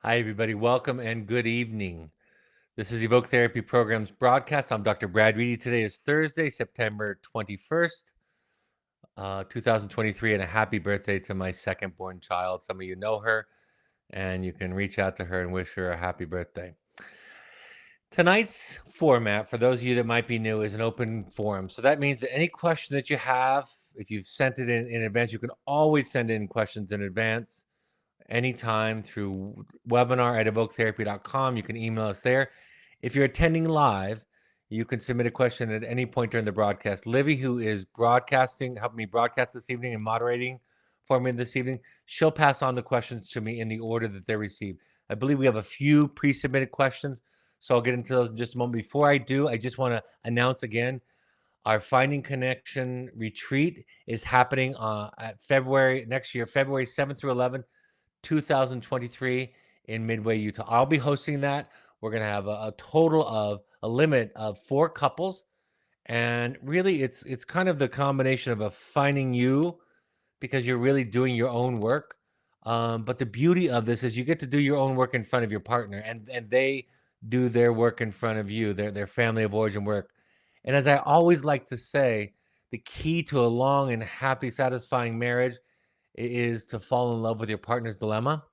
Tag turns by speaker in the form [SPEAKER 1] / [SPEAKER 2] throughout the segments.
[SPEAKER 1] Hi, everybody. Welcome and good evening. This is Evoke Therapy Program's broadcast. I'm Dr. Brad Reedy. Today is Thursday, September 21st, 2023, and a happy birthday to my second born child. Some of you know her, and you can reach out to her and wish her a happy birthday. Tonight's format, for those of you that might be new, is an open forum. So that means that any question that you have, if you've sent it in advance, you can always send in questions in advance anytime through webinar@evoketherapy.com. You can email us there. If you're attending live, you can submit a question at any point during the broadcast. Livy, who is helping me broadcast this evening and moderating for me this evening, she'll pass on the questions to me in the order that they're received. I believe we have a few pre-submitted questions, so I'll get into those in just a moment. Before I do, I just want to announce again, our Finding Connection retreat is happening at next year, February 7th through 11th. 2023 in Midway, Utah. I'll be hosting that. We're going to have a total of a limit of 4 couples. And really, it's kind of the combination of a finding you because you're really doing your own work. But the beauty of this is you get to do your own work in front of your partner, and they do their work in front of you, their family of origin work. And as I always like to say, the key to a long and happy, satisfying marriage is to fall in love with your partner's dilemma.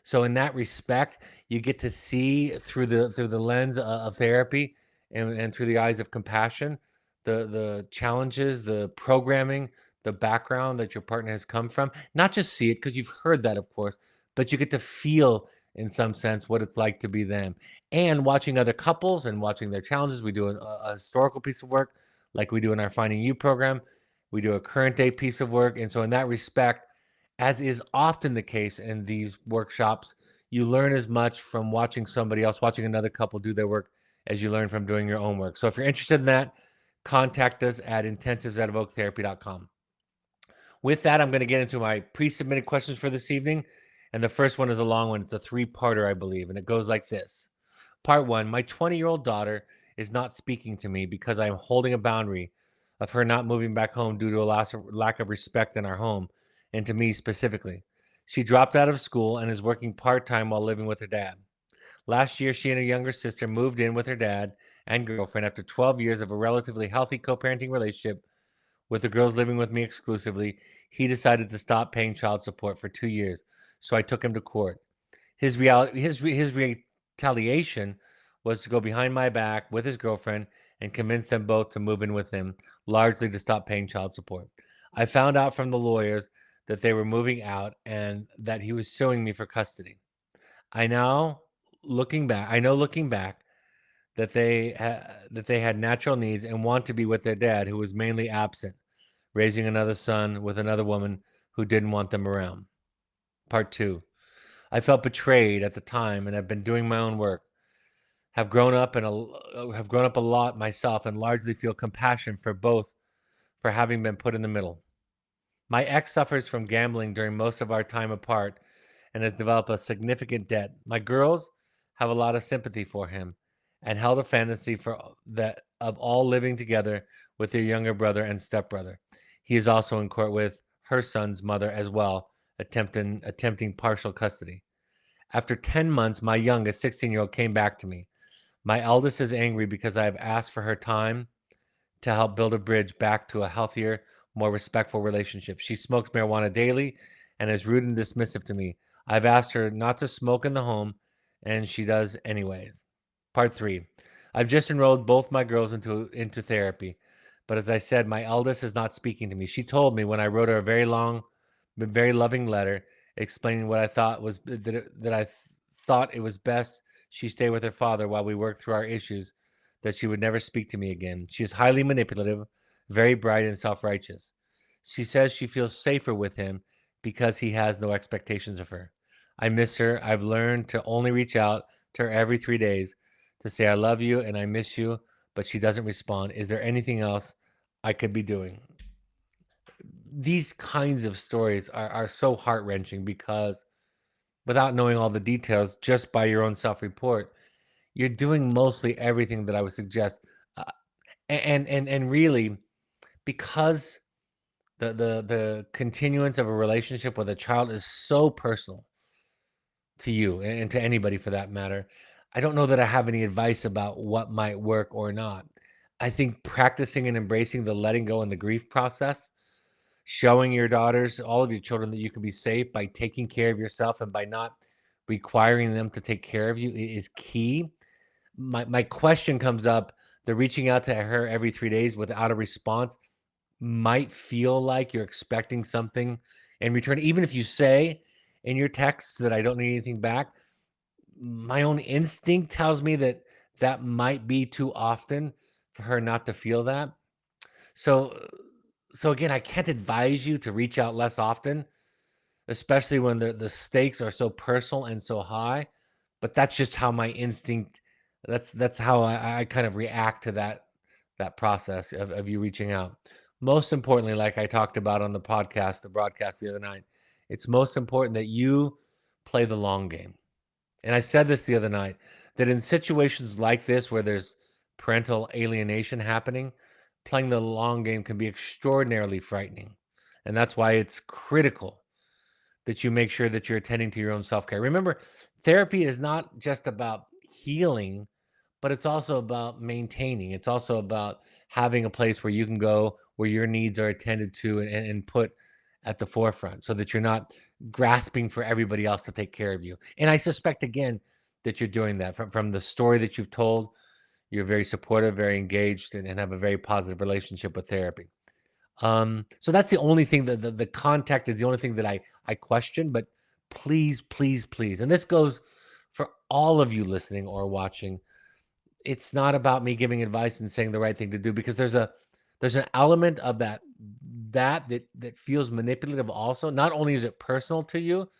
[SPEAKER 1] So in that respect, you get to see through the lens of therapy and through the eyes of compassion, the challenges, the programming, the background that your partner has come from. Not just see it because you've heard that, of course, but you get to feel in some sense what it's like to be them. And watching other couples and watching their challenges, we do a historical piece of work like we do in our Finding You program. We do a current day piece of work. And so in that respect, as is often the case in these workshops, you learn as much from watching somebody else, watching another couple do their work, as you learn from doing your own work. So if you're interested in that, contact us at intensives@evoketherapy.com. With that, I'm going to get into my pre-submitted questions for this evening. And the first one is a long one. It's a 3-parter, I believe. And it goes like this. Part 1, my 20-year-old daughter is not speaking to me because I am holding a boundary of her not moving back home due to a lack of respect in our home and to me specifically. She dropped out of school and is working part-time while living with her dad. Last year, she and her younger sister moved in with her dad and girlfriend after 12 years of a relatively healthy co-parenting relationship. With the girls living with me exclusively, he decided to stop paying child support for 2 years, so I took him to court. His retaliation was to go behind my back with his girlfriend and convince them both to move in with him, largely to stop paying child support. I found out from the lawyers that they were moving out and that he was suing me for custody. I know looking back that they had natural needs and want to be with their dad, who was mainly absent, raising another son with another woman who didn't want them around. Part 2. I felt betrayed at the time and have been doing my own work. Have grown up a lot myself and largely feel compassion for both for having been put in the middle. My ex suffers from gambling during most of our time apart and has developed a significant debt. My girls have a lot of sympathy for him and held a fantasy for that of all living together with their younger brother and stepbrother. He is also in court with her son's mother as well, attempting partial custody. After 10 months, my youngest 16-year-old came back to me. My eldest is angry because I have asked for her time to help build a bridge back to a healthier, more respectful relationship. She smokes marijuana daily and is rude and dismissive to me. I've asked her not to smoke in the home, and she does anyways. Part 3. I've just enrolled both my girls into therapy, but as I said, my eldest is not speaking to me. She told me when I wrote her a very long, but very loving letter explaining what I thought was that I thought it was best she stay with her father while we work through our issues, that she would never speak to me again. She is highly manipulative, very bright, and self-righteous. She says she feels safer with him because he has no expectations of her. I miss her. I've learned to only reach out to her every 3 days to say I love you and I miss you, but she doesn't respond. Is there anything else I could be doing? These kinds of stories are so heart-wrenching because without knowing all the details, just by your own self-report, you're doing mostly everything that I would suggest. Uh, and really, because the continuance of a relationship with a child is so personal, to you and to anybody for that matter. I don't know that I have any advice about what might work or not. I think practicing and embracing the letting go and the grief process, showing your daughters, all of your children, that you can be safe by taking care of yourself and by not requiring them to take care of you is key. My question comes up, the reaching out to her every 3 days without a response might feel like you're expecting something in return. Even if you say in your texts that I don't need anything back, my own instinct tells me that that might be too often for her not to feel that. So so again, I can't advise you to reach out less often, especially when the stakes are so personal and so high. But that's just how my instinct. That's how I kind of react to that process of you reaching out. Most importantly, like I talked about on the broadcast the other night, it's most important that you play the long game. And I said this the other night, that in situations like this where there's parental alienation happening, playing the long game can be extraordinarily frightening. And that's why it's critical that you make sure that you're attending to your own self care. Remember, therapy is not just about healing, but it's also about maintaining. It's also about having a place where you can go where your needs are attended to and put at the forefront so that you're not grasping for everybody else to take care of you. And I suspect, again, that you're doing that from the story that you've told. You're very supportive, very engaged, and have a very positive relationship with therapy. So that's the only thing that the contact is the only thing that I question, but please, please, please, and this goes for all of you listening or watching. It's not about me giving advice and saying the right thing to do because there's an element of that feels manipulative also. Not only is it personal to you,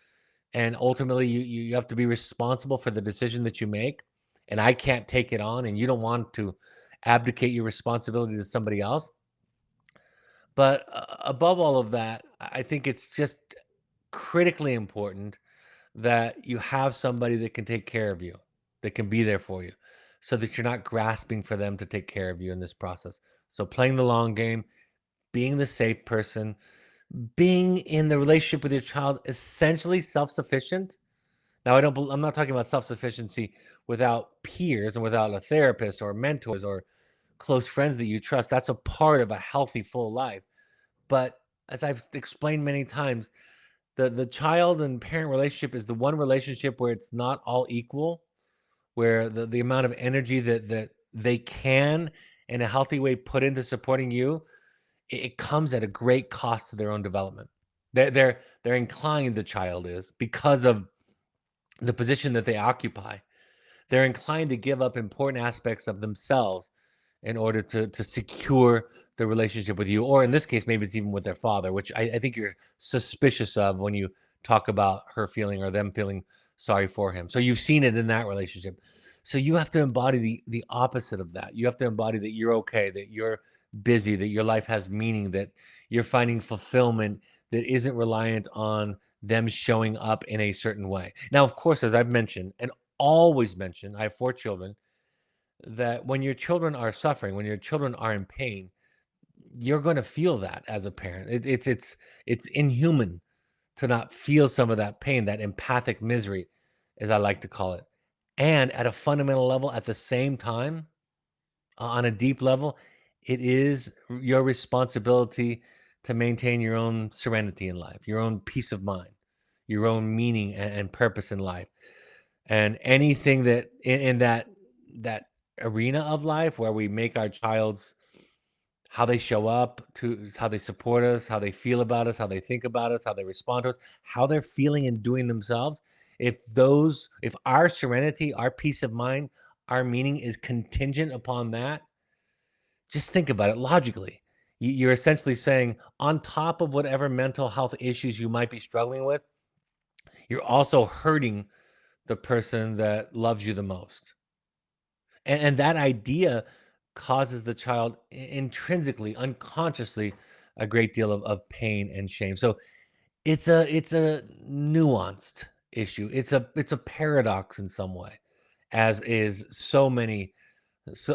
[SPEAKER 1] and ultimately you have to be responsible for the decision that you make, and I can't take it on, and you don't want to abdicate your responsibility to somebody else. But above all of that, I think it's just critically important that you have somebody that can take care of you, that can be there for you, so that you're not grasping for them to take care of you in this process. So playing the long game, being the safe person, being in the relationship with your child essentially self-sufficient. Now, I'm not talking about self-sufficiency without peers and without a therapist or mentors or close friends that you trust. That's a part of a healthy, full life. But as I've explained many times, the child and parent relationship is the one relationship where it's not all equal, where the amount of energy that they can in a healthy way put into supporting you, it comes at a great cost to their own development. They're inclined, the child is, because of the position that they occupy, they're inclined to give up important aspects of themselves in order to secure the relationship with you, or in this case, maybe it's even with their father, which I think you're suspicious of when you talk about her feeling or them feeling sorry for him. So you've seen it in that relationship. So you have to embody the opposite of that. You have to embody that you're okay, that you're busy, that your life has meaning, that you're finding fulfillment that isn't reliant on them showing up in a certain way. Now, of course, as I've mentioned and always mentioned, I have 4 children, that when your children are suffering, when your children are in pain, you're going to feel that as a parent. It's inhuman to not feel some of that pain, that empathic misery, as I like to call it. And at a fundamental level, at the same time, on a deep level, it is your responsibility to maintain your own serenity in life, your own peace of mind, your own meaning and purpose in life. And anything that in that arena of life where we make our child's how they show up, to how they support us, how they feel about us, how they think about us, how they respond to us, how they're feeling and doing themselves. If our serenity, our peace of mind, our meaning is contingent upon that, just think about it logically. You're essentially saying, on top of whatever mental health issues you might be struggling with, you're also hurting the person that loves you the most. And that idea causes the child intrinsically, unconsciously, a great deal of pain and shame. So it's a nuanced issue. It's a paradox in some way, as is so many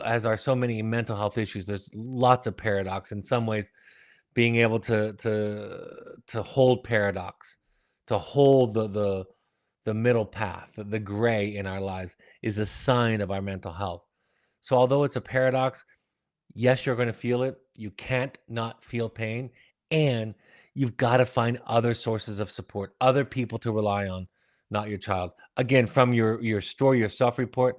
[SPEAKER 1] as are so many mental health issues. There's lots of paradox. In some ways, being able to hold paradox, to hold the the middle path, the gray in our lives, is a sign of our mental health. So, although it's a paradox, yes, you're going to feel it. You can't not feel pain. And you've got to find other sources of support, other people to rely on, not your child. Again, from your story, your self report,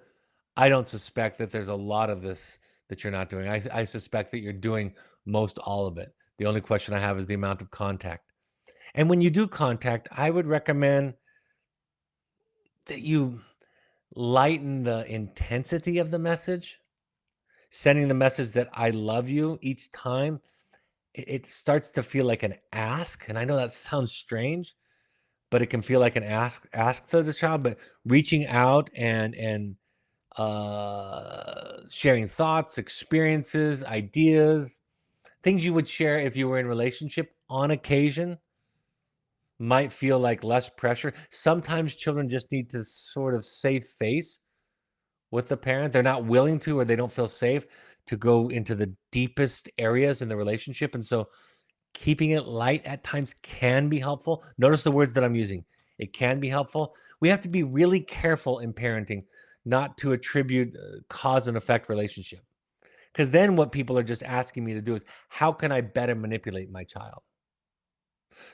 [SPEAKER 1] I don't suspect that there's a lot of this that you're not doing. I suspect that you're doing most all of it. The only question I have is the amount of contact. And when you do contact, I would recommend that you lighten the intensity of the message, sending the message that I love you each time. It starts to feel like an ask. And I know that sounds strange, but it can feel like an ask to the child. But reaching out and sharing thoughts, experiences, ideas, things you would share if you were in a relationship on occasion might feel like less pressure. Sometimes children just need to sort of save face with the parent. They're not willing to, or they don't feel safe to go into the deepest areas in the relationship. And so keeping it light at times can be helpful. Notice the words that I'm using. It can be helpful. We have to be really careful in parenting not to attribute cause and effect relationship. Because then what people are just asking me to do is, how can I better manipulate my child?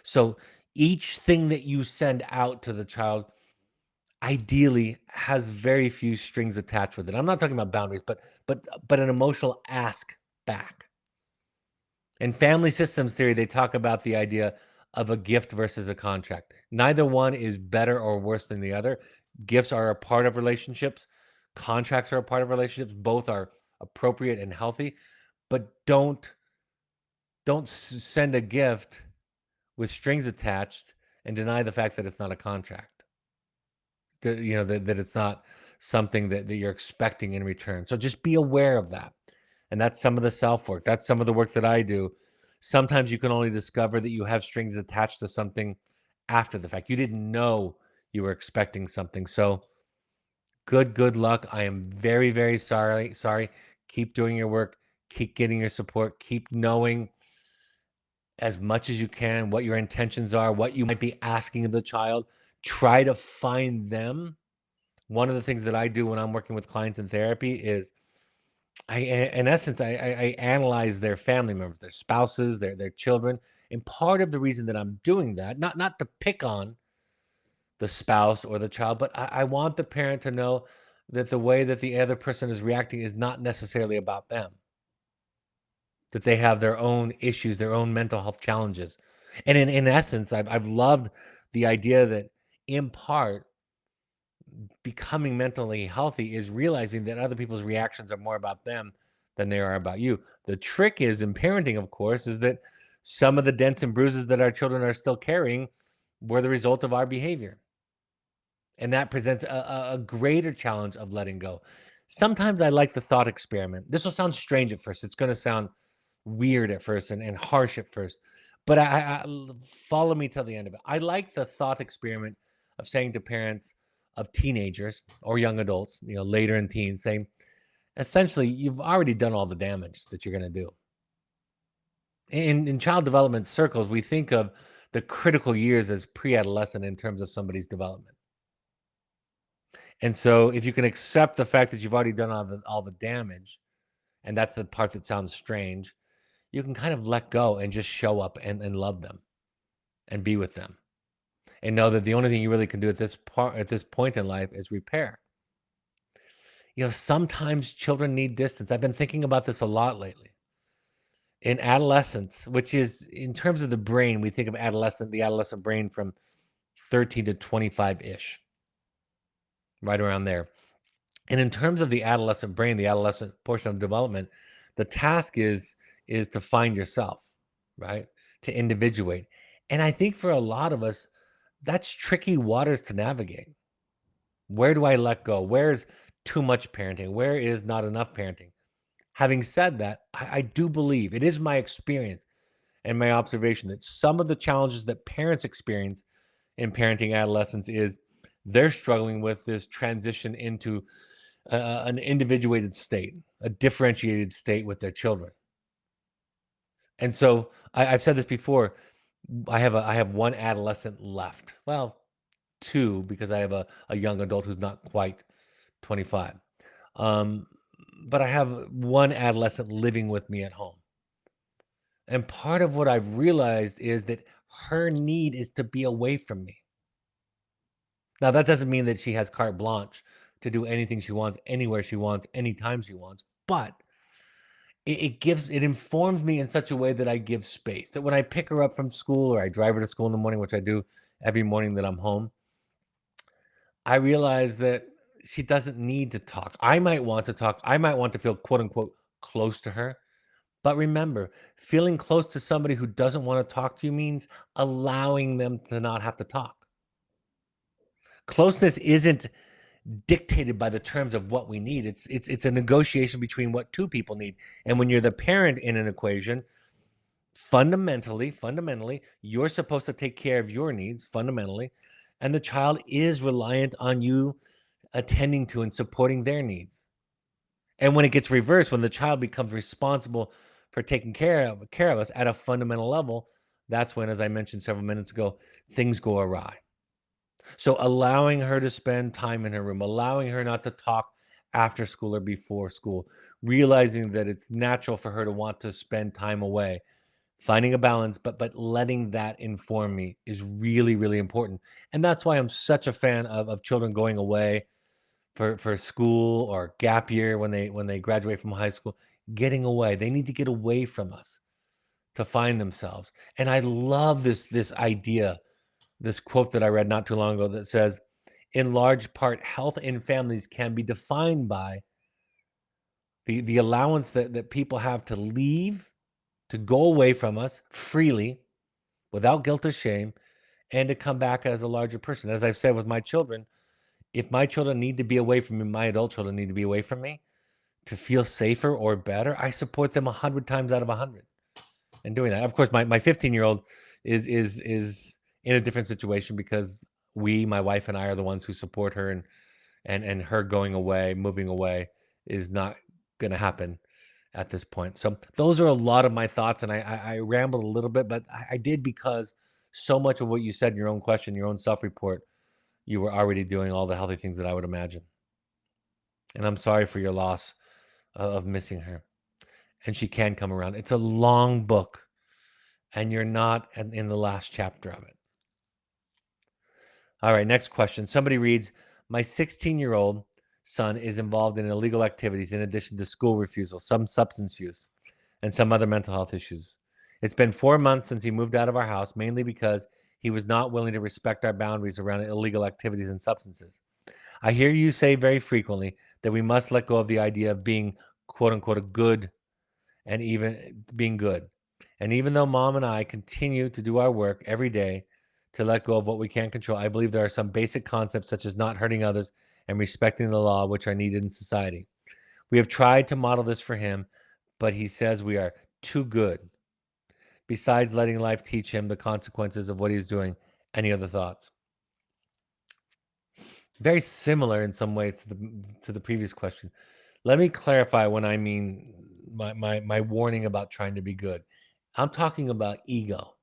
[SPEAKER 1] So each thing that you send out to the child ideally has very few strings attached with it. I'm not talking about boundaries, but an emotional ask back. In family systems theory, they talk about the idea of a gift versus a contract. Neither one is better or worse than the other. Gifts are a part of relationships. Contracts are a part of relationships. Both are appropriate and healthy, but don't send a gift with strings attached and deny the fact that it's not a contract. That it's not something that you're expecting in return. So just be aware of that. And that's some of the self work. That's some of the work that I do. Sometimes you can only discover that you have strings attached to something after the fact. You didn't know you were expecting something. So good luck. I am very, very sorry. Sorry. Keep doing your work. Keep getting your support. Keep knowing as much as you can what your intentions are, what you might be asking of the child. Try to find them. One of the things that I do when I'm working with clients in therapy is in essence, I analyze their family members, their spouses, their children. And part of the reason that I'm doing that, not to pick on the spouse or the child, but I want the parent to know that the way that the other person is reacting is not necessarily about them, that they have their own issues, their own mental health challenges. And in essence, I've loved the idea that in part, becoming mentally healthy is realizing that other people's reactions are more about them than they are about you. The trick is in parenting, of course, is that some of the dents and bruises that our children are still carrying were the result of our behavior. And that presents a greater challenge of letting go. Sometimes I like the thought experiment. This will sound strange at first. It's going to sound weird at first and harsh at first. But follow me till the end of it. I like the thought experiment of saying to parents of teenagers or young adults, later in teens, saying, essentially, you've already done all the damage that you're going to do. In child development circles, we think of the critical years as pre-adolescent in terms of somebody's development. And so if you can accept the fact that you've already done all the damage, and that's the part that sounds strange, you can kind of let go and just show up and love them and be with them. And know that the only thing you really can do at this point in life is repair. Sometimes children need distance. I've been thinking about this a lot lately. In adolescence, which is in terms of the brain, we think of the adolescent brain from 13 to 25-ish, right around there. And in terms of the adolescent brain, the adolescent portion of development, the task is to find yourself, right? To individuate. And I think for a lot of us, that's tricky waters to navigate. Where do I let go? Where's too much parenting? Where is not enough parenting? Having said that, I do believe it is my experience and my observation that some of the challenges that parents experience in parenting adolescents is they're struggling with this transition into an individuated state, a differentiated state with their children. And so I've said this before. I have one adolescent left. Well, two because I have a young adult who's not quite 25. Um, but I have one adolescent living with me at home. And part of what I've realized is that her need is to be away from me. Now, that doesn't mean that she has carte blanche to do anything she wants, anywhere she wants, anytime she wants, but it informs me in such a way that I give space. That when I pick her up from school or I drive her to school in the morning, which I do every morning that I'm home, I realize that she doesn't need to talk. I might want to talk. I might want to feel quote unquote close to her. But remember, feeling close to somebody who doesn't want to talk to you means allowing them to not have to talk. Closeness isn't dictated by the terms of what we need. It's a negotiation between what two people need. And when you're the parent in an equation, fundamentally, you're supposed to take care of your needs fundamentally, and the child is reliant on you attending to and supporting their needs. And when it gets reversed, when the child becomes responsible for taking care of us at a fundamental level, that's when, as I mentioned several minutes ago, things go awry. So allowing her to spend time in her room, allowing her not to talk after school or before school, realizing that it's natural for her to want to spend time away, finding a balance, but letting that inform me is really, really important. And that's why I'm such a fan of children going away for school or gap year when they graduate from high school, getting away. They need to get away from us to find themselves. And I love this idea, this quote that I read not too long ago that says, in large part, health in families can be defined by the allowance that people have to leave, to go away from us freely, without guilt or shame, and to come back as a larger person. As I've said with my children, if my children need to be away from me, my adult children need to be away from me to feel safer or better, I support them 100 times out of 100 in doing that. Of course, my 15-year-old is in a different situation because my wife and I are the ones who support her, and her going away, moving away is not going to happen at this point. So those are a lot of my thoughts, and I rambled a little bit, but I did because so much of what you said in your own question, your own self-report, you were already doing all the healthy things that I would imagine. And I'm sorry for your loss of missing her. And she can come around. It's a long book, and you're not in the last chapter of it. All right, next question. Somebody reads, my 16-year-old son is involved in illegal activities in addition to school refusal, some substance use, and some other mental health issues. It's been 4 months since he moved out of our house, mainly because he was not willing to respect our boundaries around illegal activities and substances. I hear you say very frequently that we must let go of the idea of being quote unquote a good and even being good. And even though mom and I continue to do our work every day to let go of what we can't control, I believe there are some basic concepts such as not hurting others and respecting the law, which are needed in society. We have tried to model this for him, but he says we are too good. Besides letting life teach him the consequences of what he's doing, any other thoughts? Very similar in some ways to the previous question. Let me clarify when I mean my warning about trying to be good. I'm talking about ego.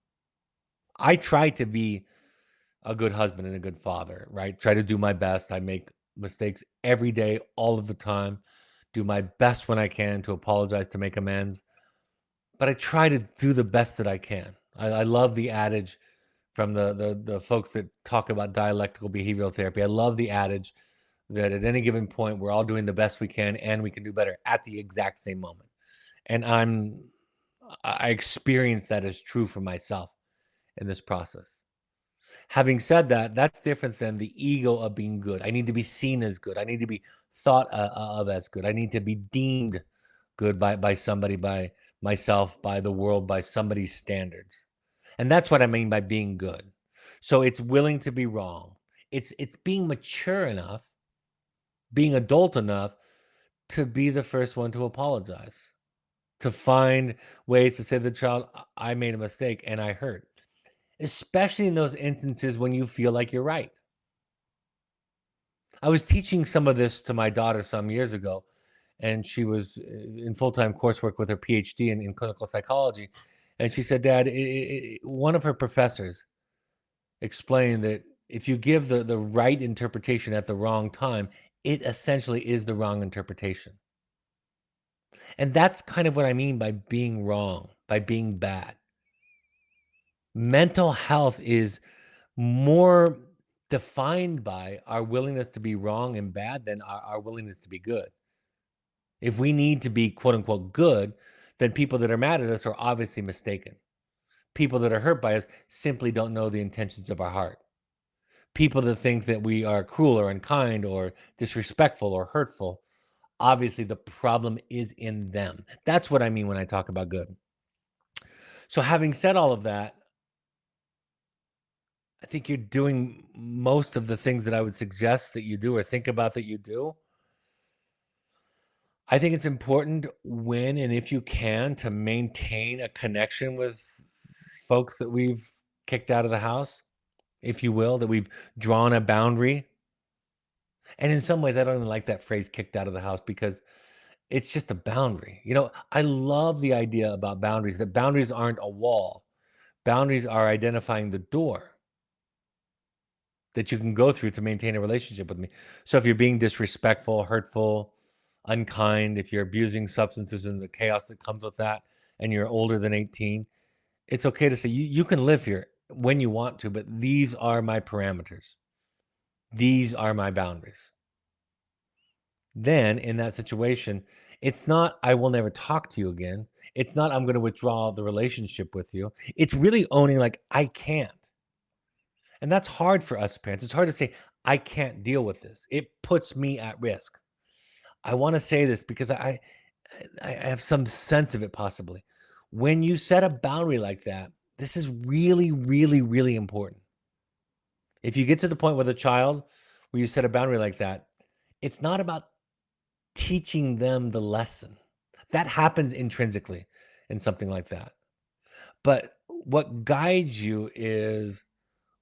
[SPEAKER 1] I try to be a good husband and a good father, right? Try to do my best. I make mistakes every day, all of the time. Do my best when I can to apologize, to make amends. But I try to do the best that I can. I love the adage from the folks that talk about dialectical behavioral therapy. I love the adage that at any given point, we're all doing the best we can and we can do better at the exact same moment. And I experience that as true for myself in this process. Having said that, that's different than the ego of being good. I need to be seen as good. I need to be thought of as good. I need to be deemed good by somebody, by myself, by the world, by somebody's standards. And that's what I mean by being good. So it's willing to be wrong. It's being mature enough, being adult enough to be the first one to apologize, to find ways to say to the child, I made a mistake and I hurt, especially in those instances when you feel like you're right. I was teaching some of this to my daughter some years ago, and she was in full-time coursework with her PhD in clinical psychology. And she said, Dad, one of her professors explained that If you give the right interpretation at the wrong time, it essentially is the wrong interpretation. And that's kind of what I mean by being wrong, by being bad. Mental health is more defined by our willingness to be wrong and bad than our willingness to be good. If we need to be quote unquote good, then people that are mad at us are obviously mistaken. People that are hurt by us simply don't know the intentions of our heart. People that think that we are cruel or unkind or disrespectful or hurtful, obviously the problem is in them. That's what I mean when I talk about good. So, having said all of that, I think you're doing most of the things that I would suggest that you do or think about that you do. I think it's important when and if you can to maintain a connection with folks that we've kicked out of the house, if you will, that we've drawn a boundary. And in some ways, I don't even like that phrase kicked out of the house because it's just a boundary. I love the idea about boundaries, that boundaries aren't a wall. Boundaries are identifying the door that you can go through to maintain a relationship with me. So if you're being disrespectful, hurtful, unkind, if you're abusing substances and the chaos that comes with that, and you're older than 18, it's okay to say you can live here when you want to, but these are my parameters. These are my boundaries. Then in that situation, it's not I will never talk to you again. It's not I'm going to withdraw the relationship with you. It's really owning like I can't. And that's hard for us parents. It's hard to say I can't deal with this. It puts me at risk. I want to say this because I have some sense of it possibly. When you set a boundary like that, this is really, really, really important. If you get to the point with a child where you set a boundary like that, it's not about teaching them the lesson. That happens intrinsically in something like that. But what guides you is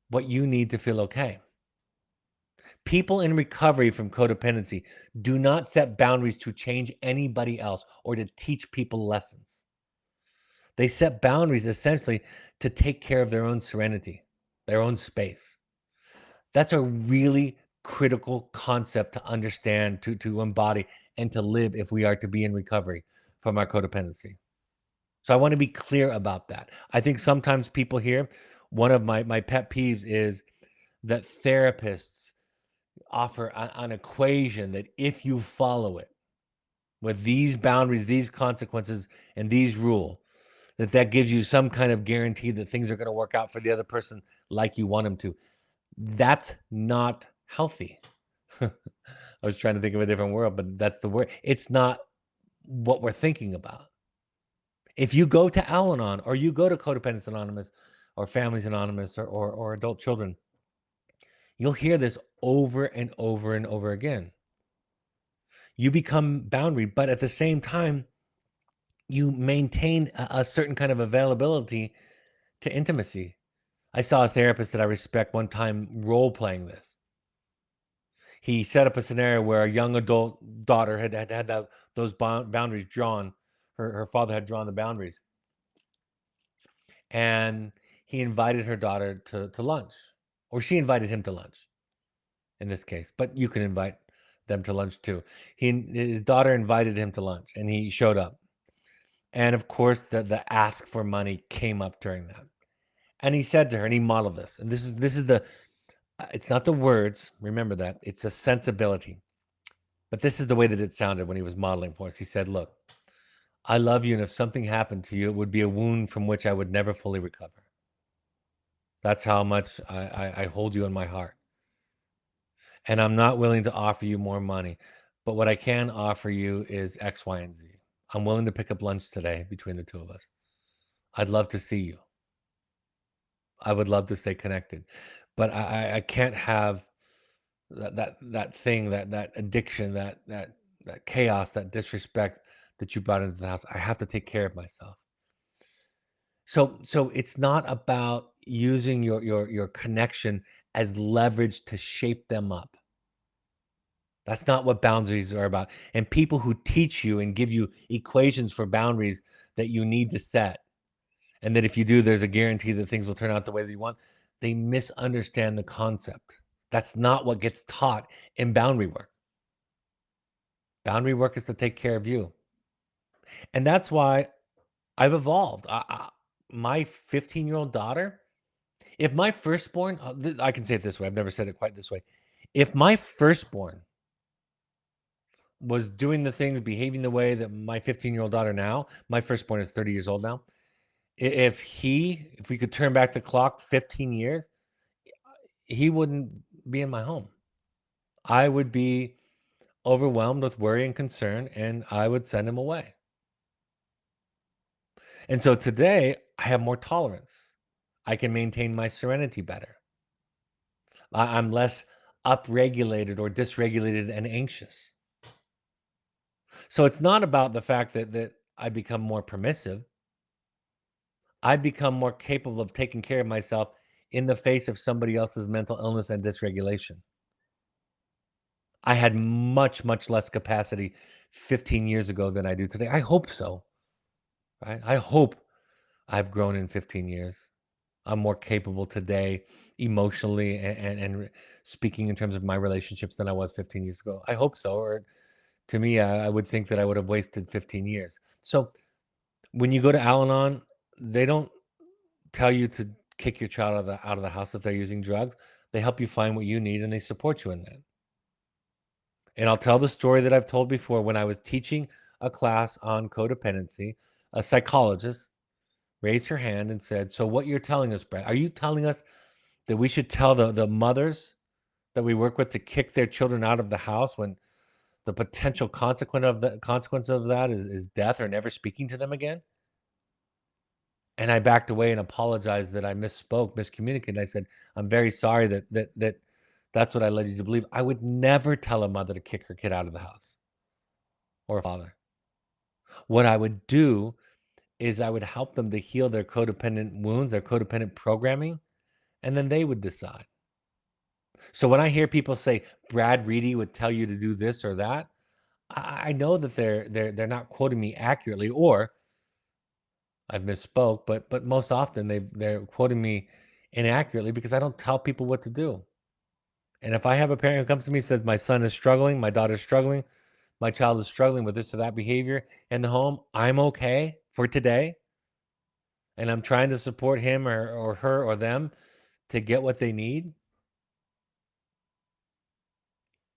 [SPEAKER 1] what you need to feel okay. People in recovery from codependency do not set boundaries to change anybody else or to teach people lessons. They set boundaries essentially to take care of their own serenity, their own space. That's a really critical concept to understand, to embody, and to live if we are to be in recovery from our codependency. So I want to be clear about that. I think sometimes people here, one of my pet peeves is that therapists offer an equation that if you follow it with these boundaries, these consequences, and these rules, that gives you some kind of guarantee that things are going to work out for the other person like you want them to. That's not healthy. I was trying to think of a different word, but that's the word. It's not what we're thinking about. If you go to Al Anon or you go to Codependence Anonymous or Families Anonymous or Adult Children, you'll hear this over and over and over again. You become boundary, but at the same time, you maintain a certain kind of availability to intimacy. I saw a therapist that I respect one time role playing this. He set up a scenario where a young adult daughter had those boundaries drawn. Her father had drawn the boundaries. And he invited her daughter to lunch, or she invited him to lunch in this case, but you can invite them to lunch too. His daughter invited him to lunch and he showed up. And of course, the ask for money came up during that. And he said to her, and he modeled this, and this is the it's not the words, remember that, it's a sensibility. But this is the way that it sounded when he was modeling for us. He said, "Look, I love you, and if something happened to you, it would be a wound from which I would never fully recover. That's how much I hold you in my heart. And I'm not willing to offer you more money. But what I can offer you is X, Y, and Z. I'm willing to pick up lunch today between the two of us. I'd love to see you. I would love to stay connected. But I can't have that thing, that addiction, that chaos, that disrespect that you brought into the house. I have to take care of myself." So it's not about using your connection as leverage to shape them up. That's not what boundaries are about. And people who teach you and give you equations for boundaries that you need to set, and that if you do, there's a guarantee that things will turn out the way that you want. They misunderstand the concept. That's not what gets taught in boundary work. Boundary work is to take care of you. And that's why I've evolved. My 15-year-old daughter, if my firstborn, I can say it this way, I've never said it quite this way. If my firstborn was doing the things, behaving the way that my 15-year-old daughter now, my firstborn is 30 years old now. If we could turn back the clock 15 years, he wouldn't be in my home. I would be overwhelmed with worry and concern, and I would send him away. And so today, I have more tolerance. I can maintain my serenity better. I'm less upregulated or dysregulated and anxious. So it's not about the fact that I become more permissive. I become more capable of taking care of myself in the face of somebody else's mental illness and dysregulation. I had much, much less capacity 15 years ago than I do today. I hope so. Right? I hope I've grown in 15 years. I'm more capable today emotionally and speaking in terms of my relationships than I was 15 years ago. I hope so. Or to me, I would think that I would have wasted 15 years. So when you go to Al-Anon, they don't tell you to kick your child out of the house if they're using drugs. They help you find what you need and they support you in that. And I'll tell the story that I've told before. When I was teaching a class on codependency, a psychologist raised her hand and said, "So what you're telling us, Brett, are you telling us that we should tell the mothers that we work with to kick their children out of the house when the potential consequence of that is death or never speaking to them again?" And I backed away and apologized that I misspoke, miscommunicated. I said, "I'm very sorry that's what I led you to believe. I would never tell a mother to kick her kid out of the house or a father. What I would do is I would help them to heal their codependent wounds, their codependent programming, and then they would decide." So when I hear people say Brad Reedy would tell you to do this or that, I know that they're not quoting me accurately, or I've misspoke, but most often they're quoting me inaccurately because I don't tell people what to do. And if I have a parent who comes to me and says my son is struggling, my daughter's struggling, my child is struggling with this or that behavior in the home, I'm okay for today, and I'm trying to support him or her or them to get what they need.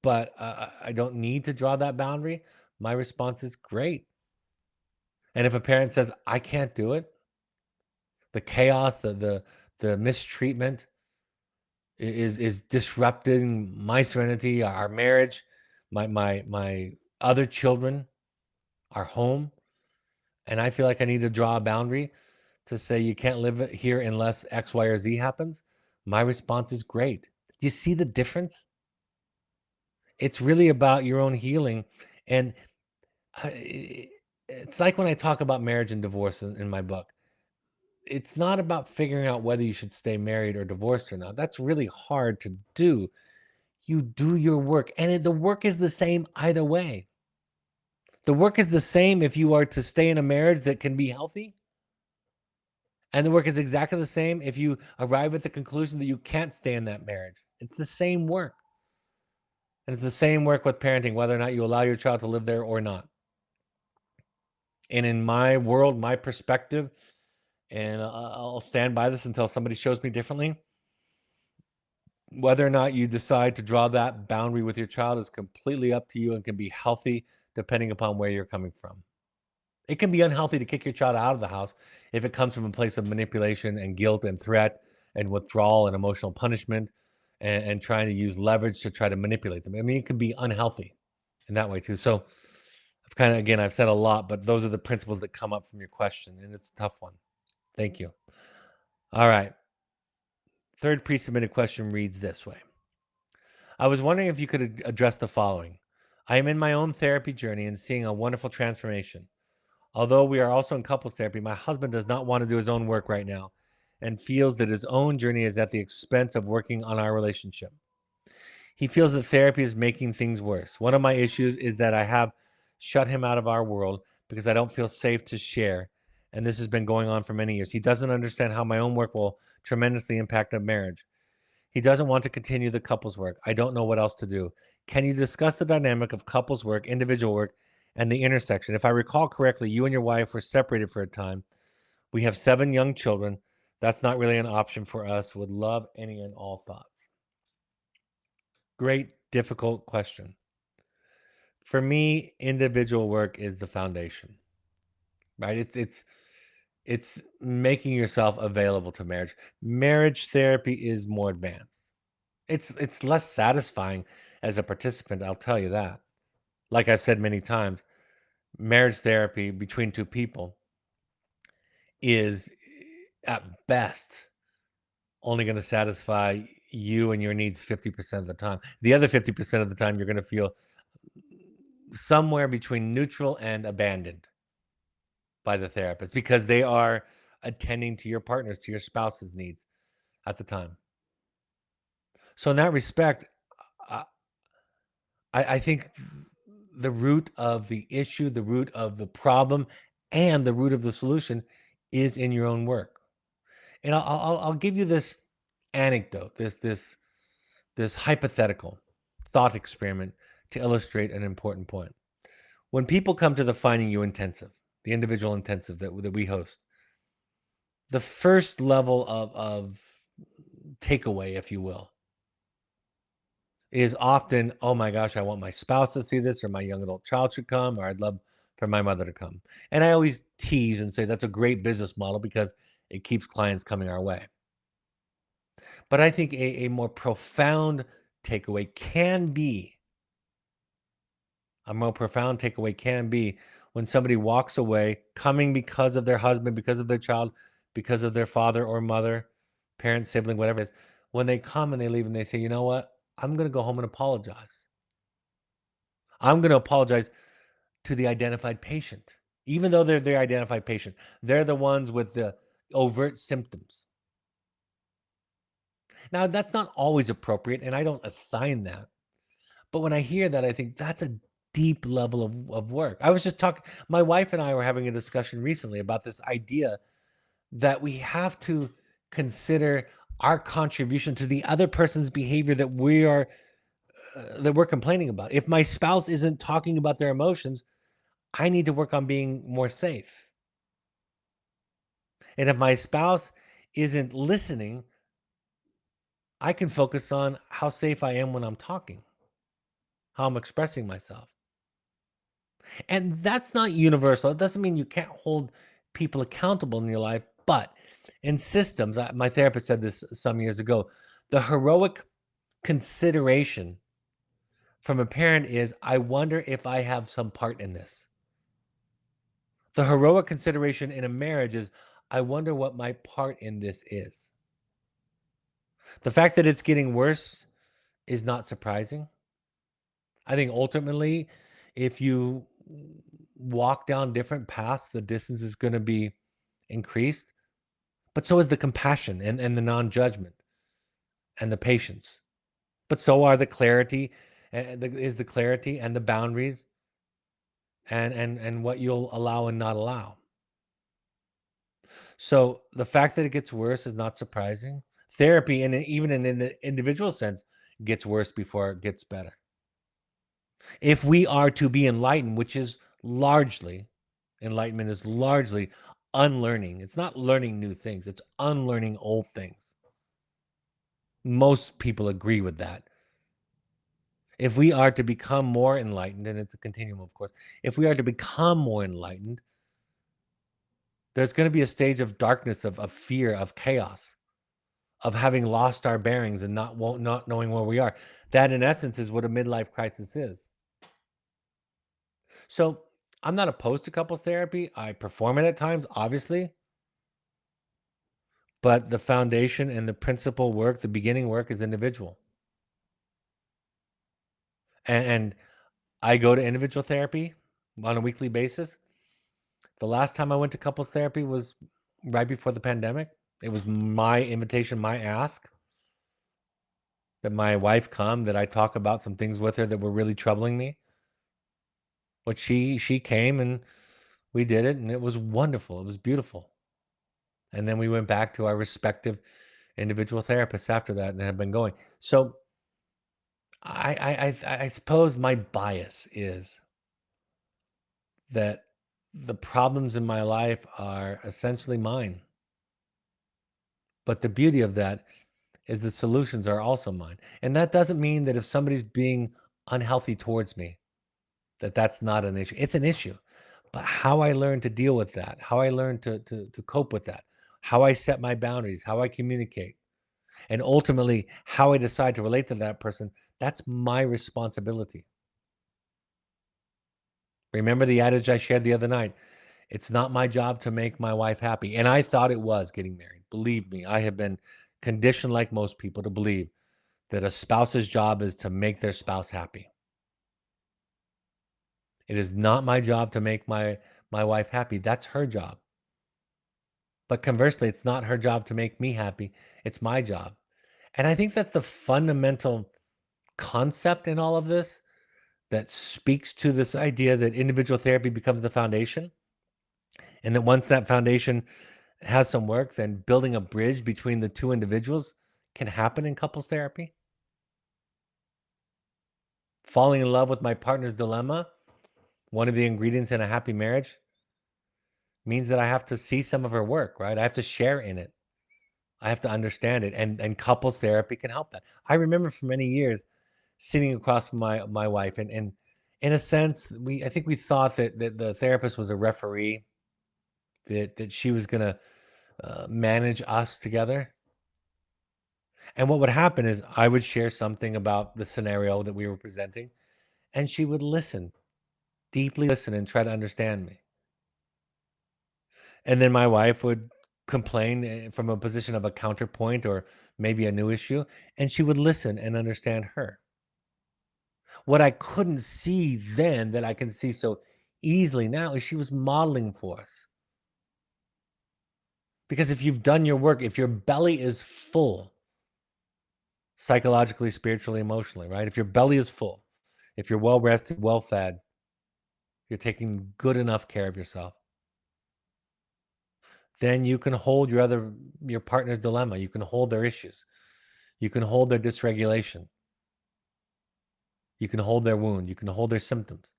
[SPEAKER 1] But I don't need to draw that boundary. My response is great. And if a parent says I can't do it, the chaos, the mistreatment is disrupting my serenity, our marriage, my other children, our home, and I feel like I need to draw a boundary to say you can't live here unless X, Y, or Z happens. My response is great. Do you see the difference? It's really about your own healing, and it's like when I talk about marriage and divorce in my book. It's not about figuring out whether you should stay married or divorced or not. That's really hard to do. You do your work, and the work is the same either way. The work is the same if you are to stay in a marriage that can be healthy, and the work is exactly the same if you arrive at the conclusion that you can't stay in that marriage. It's the same work. And it's the same work with parenting, whether or not you allow your child to live there or not. And in my world, my perspective, and I'll stand by this until somebody shows me differently, whether or not you decide to draw that boundary with your child is completely up to you and can be healthy depending upon where you're coming from. It can be unhealthy to kick your child out of the house if it comes from a place of manipulation and guilt and threat and withdrawal and emotional punishment and trying to use leverage to try to manipulate them. I mean, it can be unhealthy in that way too. So I've kind of, again, I've said a lot, but those are the principles that come up from your question, and it's a tough one. Thank you. All right. Third pre-submitted question reads this way. I was wondering if you could address the following. I am in my own therapy journey and seeing a wonderful transformation. Although we are also in couples therapy, my husband does not want to do his own work right now and feels that his own journey is at the expense of working on our relationship. He feels that therapy is making things worse. One of my issues is that I have shut him out of our world because I don't feel safe to share, and this has been going on for many years. He doesn't understand how my own work will tremendously impact a marriage. He doesn't want to continue the couple's work. I don't know what else to do. Can you discuss the dynamic of couples work, individual work, and the intersection? If I recall correctly, you and your wife were separated for a time. We have 7 young children. That's not really an option for us. Would love any and all thoughts. Great, difficult question. For me, individual work is the foundation, right? It's making yourself available to marriage. Marriage therapy is more advanced. It's less satisfying as a participant, I'll tell you that. Like I've said many times, marriage therapy between 2 people is at best only going to satisfy you and your needs 50% of the time. The other 50% of the time, you're going to feel somewhere between neutral and abandoned by the therapist because they are attending to your partner's, to your spouse's needs at the time. So in that respect, I, I think the root of the issue, the root of the problem, and the root of the solution is in your own work. And I'll give you this anecdote, this hypothetical thought experiment to illustrate an important point. When people come to the Finding You intensive, the individual intensive that we host, the first level of takeaway, if you will, is often, oh my gosh, I want my spouse to see this, or my young adult child should come, or I'd love for my mother to come. And I always tease and say that's a great business model because it keeps clients coming our way. But I think a more profound takeaway can be a more profound takeaway can be when somebody walks away coming because of their husband, because of their child, because of their father or mother, parent, sibling, whatever it is. When they come and they leave and they say, you know what? I'm going to go home and apologize. I'm going to apologize to the identified patient. Even though they're the identified patient, they're the ones with the overt symptoms. Now, that's not always appropriate, and I don't assign that. But when I hear that, I think that's a deep level of work. I was just talking, my wife and I were having a discussion recently about this idea that we have to consider our contribution to the other person's behavior that we're complaining about. If my spouse isn't talking about their emotions, I need to work on being more safe. And if my spouse isn't listening, I can focus on how safe I am when I'm talking, how I'm expressing myself. And that's not universal. It doesn't mean you can't hold people accountable in your life, but in systems, my therapist said this some years ago, the heroic consideration from a parent is, I wonder if I have some part in this. The heroic consideration in a marriage is, I wonder what my part in this is. The fact that it's getting worse is not surprising. I think ultimately, if you walk down different paths, the distance is going to be increased, but so is the compassion and the non-judgment and the patience. But so are the clarity, is the clarity and the boundaries and what you'll allow and not allow. So the fact that it gets worse is not surprising. Therapy, and even in an individual sense, gets worse before it gets better. If we are to be enlightened, which is largely, enlightenment is largely unlearning. It's not learning new things, it's unlearning old things. Most people agree with that. If we are to become more enlightened, and it's a continuum, of course, if we are to become more enlightened, there's going to be a stage of darkness, of fear, of chaos, of having lost our bearings and not knowing where we are. That, in essence, is what a midlife crisis is. So I'm not opposed to couples therapy. I perform it at times, obviously. But the foundation and the principal work, the beginning work, is individual. And I go to individual therapy on a weekly basis. The last time I went to couples therapy was right before the pandemic. It was my invitation, my ask that my wife come, that I talk about some things with her that were really troubling me. But she came, and We did it, and it was wonderful. It was beautiful. And then we went back to our respective individual therapists after that and have been going. So I suppose my bias is that the problems in my life are essentially mine. But the beauty of that is the solutions are also mine. And that doesn't mean that if somebody's being unhealthy towards me, that that's not an issue. It's an issue. But how I learn to deal with that, how I learn to cope with that, how I set my boundaries, how I communicate, and ultimately how I decide to relate to that person, that's my responsibility. Remember the adage I shared the other night? It's not my job to make my wife happy. And I thought it was getting married. Believe me, I have been conditioned like most people to believe that a spouse's job is to make their spouse happy. It is not my job to make my wife happy. That's her job. But conversely, it's not her job to make me happy. It's my job. And I think that's the fundamental concept in all of this that speaks to this idea that individual therapy becomes the foundation. And that once that foundation has some work, then building a bridge between the two individuals can happen in couples therapy. Falling in love with my partner's dilemma, one of the ingredients in a happy marriage, means that I have to see some of her work, right? I have to share in it. I have to understand it. And couples therapy can help that. I remember for many years sitting across from my wife and in a sense, I think we thought that the therapist was a referee, that she was gonna manage us together. And what would happen is I would share something about the scenario that we were presenting, and she would listen, deeply listen, and try to understand me. And then my wife would complain from a position of a counterpoint or maybe a new issue, and she would listen and understand her. What I couldn't see then that I can see so easily now is she was modeling for us. Because if you've done your work, if your belly is full, psychologically, spiritually, emotionally, right? If your belly is full, if you're well rested, well fed, you're taking good enough care of yourself, then you can hold your partner's dilemma. You can hold their issues. You can hold their dysregulation. You can hold their wound. You can hold their symptoms,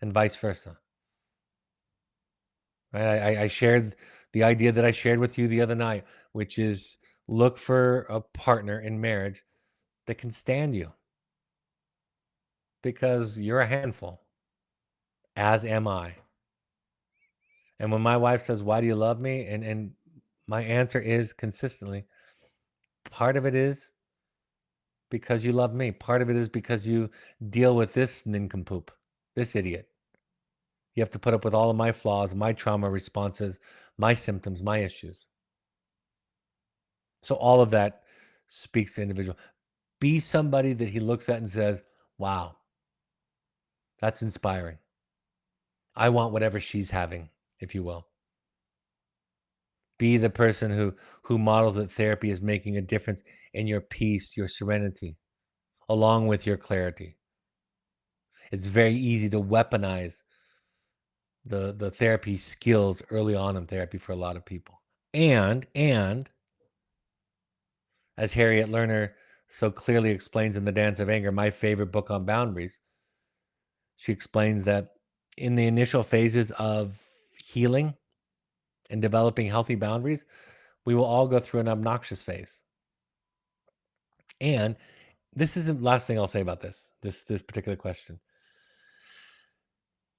[SPEAKER 1] and vice versa. Right? I shared the idea that I shared with you the other night, which is look for a partner in marriage that can stand you because you're a handful, as am I. And when my wife says, "Why do you love me?" and my answer is consistently, part of it is because you love me. Part of it is because you deal with this nincompoop, this idiot. You have to put up with all of my flaws, my trauma responses, my symptoms, my issues. So all of that speaks to individual. Be somebody that he looks at and says, "Wow, that's inspiring. I want whatever she's having," if you will. Be the person who models that therapy is making a difference in your peace, your serenity, along with your clarity. It's very easy to weaponize the therapy skills early on in therapy for a lot of people. And as Harriet Lerner so clearly explains in The Dance of Anger, my favorite book on boundaries, she explains that in the initial phases of healing and developing healthy boundaries, we will all go through an obnoxious phase. And this is the last thing I'll say about this particular question.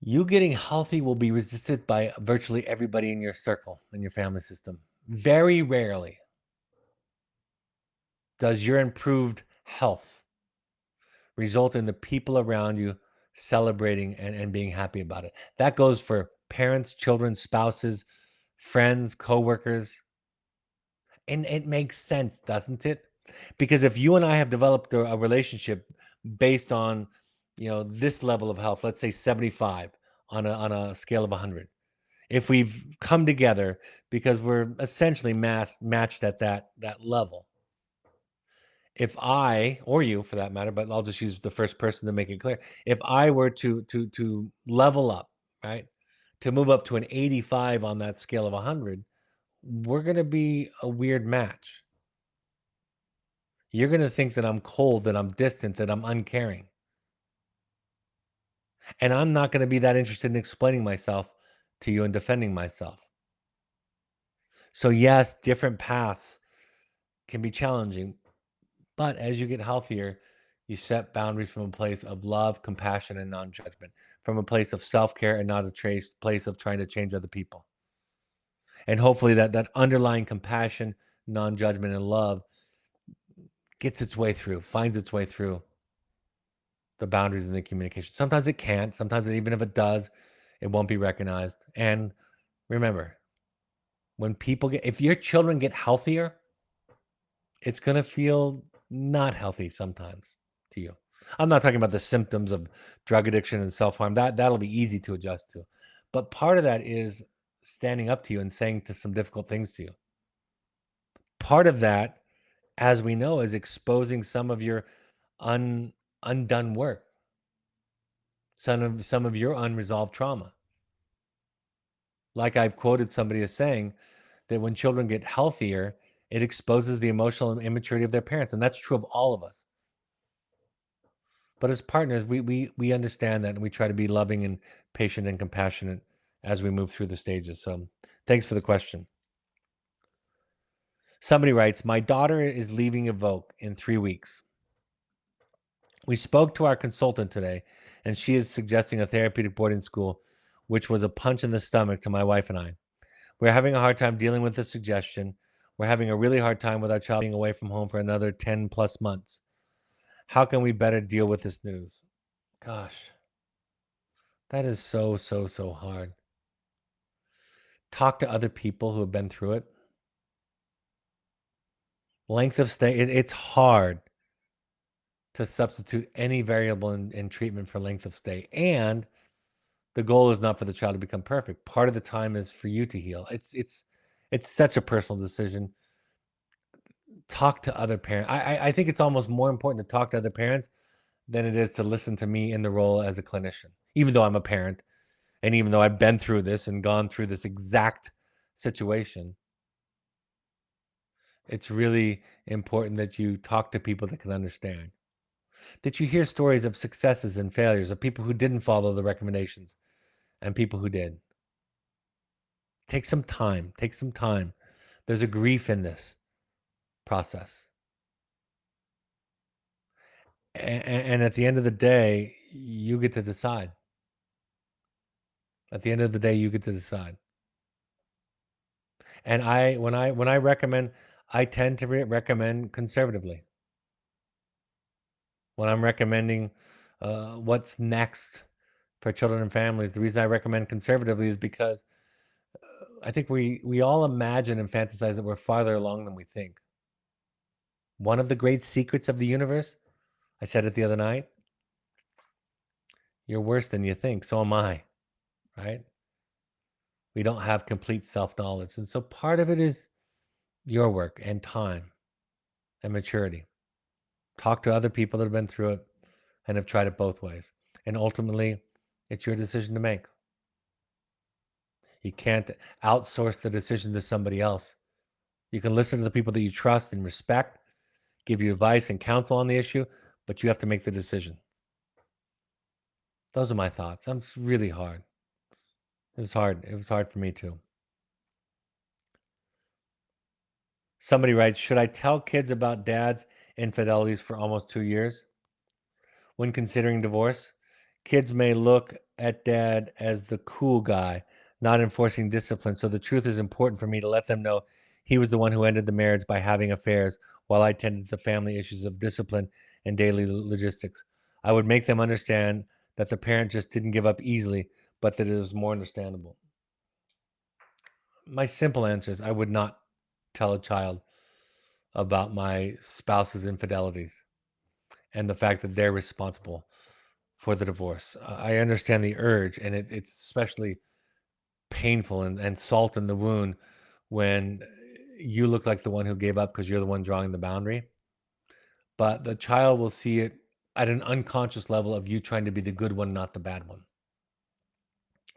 [SPEAKER 1] You getting healthy will be resisted by virtually everybody in your circle, in your family system. Very rarely does your improved health result in the people around you celebrating and being happy about it. That goes for parents, children, spouses, friends, coworkers. And it makes sense, doesn't it? Because if you and I have developed a relationship based on, this level of health, let's say 75 on a scale of 100. If we've come together because we're essentially matched at that level. If I or you for that matter, but I'll just use the first person to make it clear. If I were to level up, right? to move up to an 85 on that scale of 100, we're going to be a weird match. You're going to think that I'm cold, that I'm distant, that I'm uncaring. And I'm not going to be that interested in explaining myself to you and defending myself. So, yes, different paths can be challenging, but as you get healthier, you set boundaries from a place of love, compassion, and non judgment, from a place of self care and not a place of trying to change other people. And hopefully, that underlying compassion, non judgment, and love gets its way through, finds its way through the boundaries in the communication. Sometimes it can't. Sometimes, even if it does, it won't be recognized. And remember, if your children get healthier, it's going to feel not healthy sometimes to you. I'm not talking about the symptoms of drug addiction and self-harm. That'll be easy to adjust to. But part of that is standing up to you and saying to some difficult things to you. Part of that, as we know, is exposing some of your undone work, some of your unresolved trauma. Like I've quoted somebody as saying that when children get healthier, it exposes the emotional immaturity of their parents, and that's true of all of us. But as partners, we understand that, and we try to be loving and patient and compassionate as we move through the stages. So, thanks for the question. Somebody writes, "My daughter is leaving Evoke in 3 weeks. We spoke to our consultant today, and she is suggesting a therapeutic boarding school, which was a punch in the stomach to my wife and I. We're having a hard time dealing with the suggestion. We're having a really hard time with our child being away from home for another 10 plus months. How can we better deal with this news?" Gosh, that is so, so, so hard. Talk to other people who have been through it. Length of stay, it's hard to substitute any variable in treatment for length of stay. And the goal is not for the child to become perfect. Part of the time is for you to heal. It's such a personal decision. Talk to other parents. I think it's almost more important to talk to other parents than it is to listen to me in the role as a clinician. Even though I'm a parent, and even though I've been through this and gone through this exact situation, it's really important that you talk to people that can understand. That you hear stories of successes and failures, of people who didn't follow the recommendations and people who did. Take some time. Take some time. There's a grief in this process. And at the end of the day, you get to decide. At the end of the day, you get to decide. And when I recommend, I tend to recommend conservatively. When I'm recommending what's next for children and families, the reason I recommend conservatively is because I think we all imagine and fantasize that we're farther along than we think. One of the great secrets of the universe, I said it the other night, you're worse than you think. So am I, right? We don't have complete self-knowledge. And so part of it is your work and time and maturity. Talk to other people that have been through it and have tried it both ways. And ultimately, it's your decision to make. You can't outsource the decision to somebody else. You can listen to the people that you trust and respect, give you advice and counsel on the issue, but you have to make the decision. Those are my thoughts. It's really hard. It was hard. It was hard for me too. Somebody writes, should I tell kids about dad's infidelities for almost 2 years? When considering divorce, kids may look at dad as the cool guy, not enforcing discipline. So the truth is important for me to let them know he was the one who ended the marriage by having affairs while I tended to the family issues of discipline and daily logistics. I would make them understand that the parent just didn't give up easily, but that it was more understandable. My simple answer is I would not tell a child about my spouse's infidelities and the fact that they're responsible for the divorce. I understand the urge, and it's especially painful and salt in the wound when you look like the one who gave up because you're the one drawing the boundary. But the child will see it at an unconscious level of you trying to be the good one, not the bad one.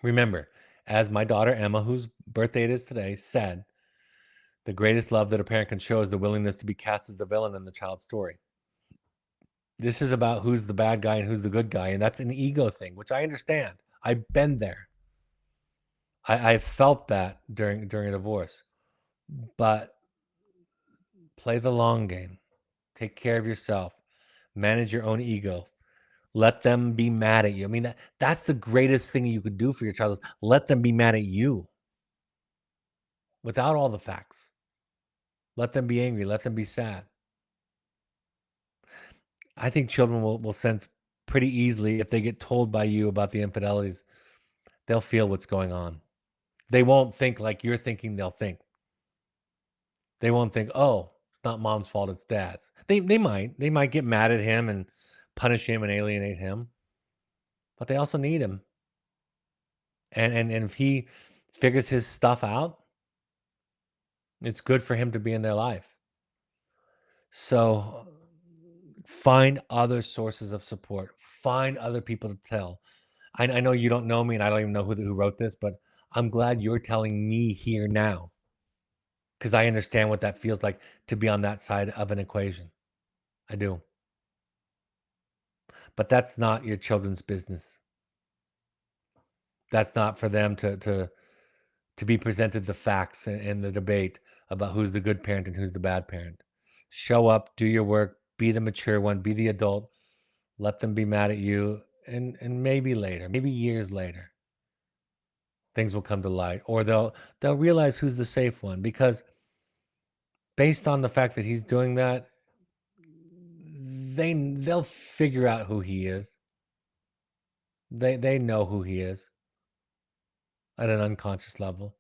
[SPEAKER 1] Remember, As my daughter Emma, whose birthday it is today, said, the greatest love that a parent can show is the willingness to be cast as the villain in the child's story. This is about who's the bad guy and who's the good guy, and that's an ego thing, which I understand. I've been there. I've felt that during a divorce. But play the long game. Take care of yourself. Manage your own ego. Let them be mad at you. I mean, that's the greatest thing you could do for your child is let them be mad at you without all the facts. Let them be angry. Let them be sad. I think children will sense pretty easily if they get told by you about the infidelities, they'll feel what's going on. They won't think like you're thinking they'll think. They won't think, oh, it's not mom's fault, it's dad's. They might get mad at him and punish him and alienate him, but they also need him. And if he figures his stuff out, it's good for him to be in their life. So find other sources of support. Find other people to tell. I know you don't know me, and I don't even know who wrote this, but I'm glad you're telling me here now because I understand what that feels like to be on that side of an equation. I do. But that's not your children's business. That's not for them to be presented the facts in the debate about who's the good parent and who's the bad parent. Show up, do your work, be the mature one, be the adult. Let them be mad at you, and maybe later, maybe years later, things will come to light, or they'll realize who's the safe one because based on the fact that he's doing that, they'll figure out who he is. They know who he is at an unconscious level.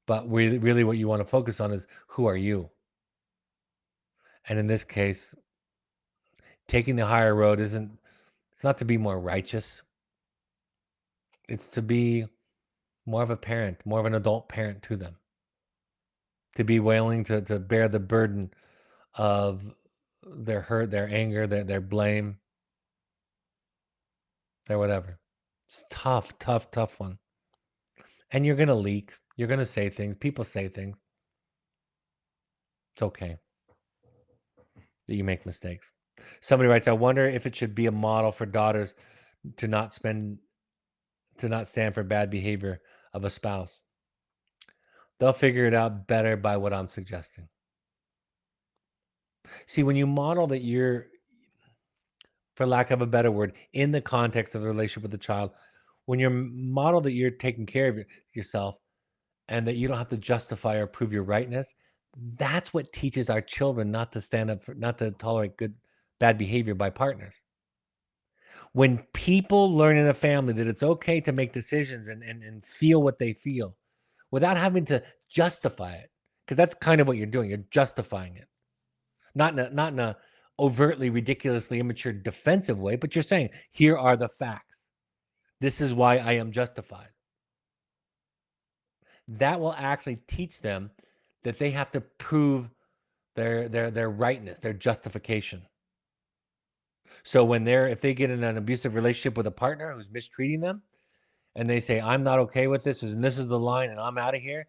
[SPEAKER 1] But really what you want to focus on is who are you? And in this case, taking the higher road it's not to be more righteous. It's to be more of a parent, more of an adult parent to them. To be willing to bear the burden of their hurt, their anger, their blame, their whatever. It's tough, tough, tough one. And you're gonna leak. You're gonna say things. People say things. It's okay that you make mistakes. Somebody writes, I wonder if it should be a model for daughters to not stand for bad behavior of a spouse. They'll figure it out better by what I'm suggesting. See, when you model that you're, for lack of a better word, in the context of the relationship with the child, when you're model that you're taking care of yourself and that you don't have to justify or prove your rightness, that's what teaches our children not to stand up for, not to tolerate bad behavior by partners. When people learn in a family that it's okay to make decisions and feel what they feel without having to justify it, because that's kind of what you're doing. You're justifying it. Not in a overtly ridiculously immature defensive way, but you're saying, here are the facts. This is why I am justified. That will actually teach them that they have to prove their rightness, their justification. So if they get in an abusive relationship with a partner who's mistreating them and they say, I'm not okay with this, and this is the line, and I'm out of here.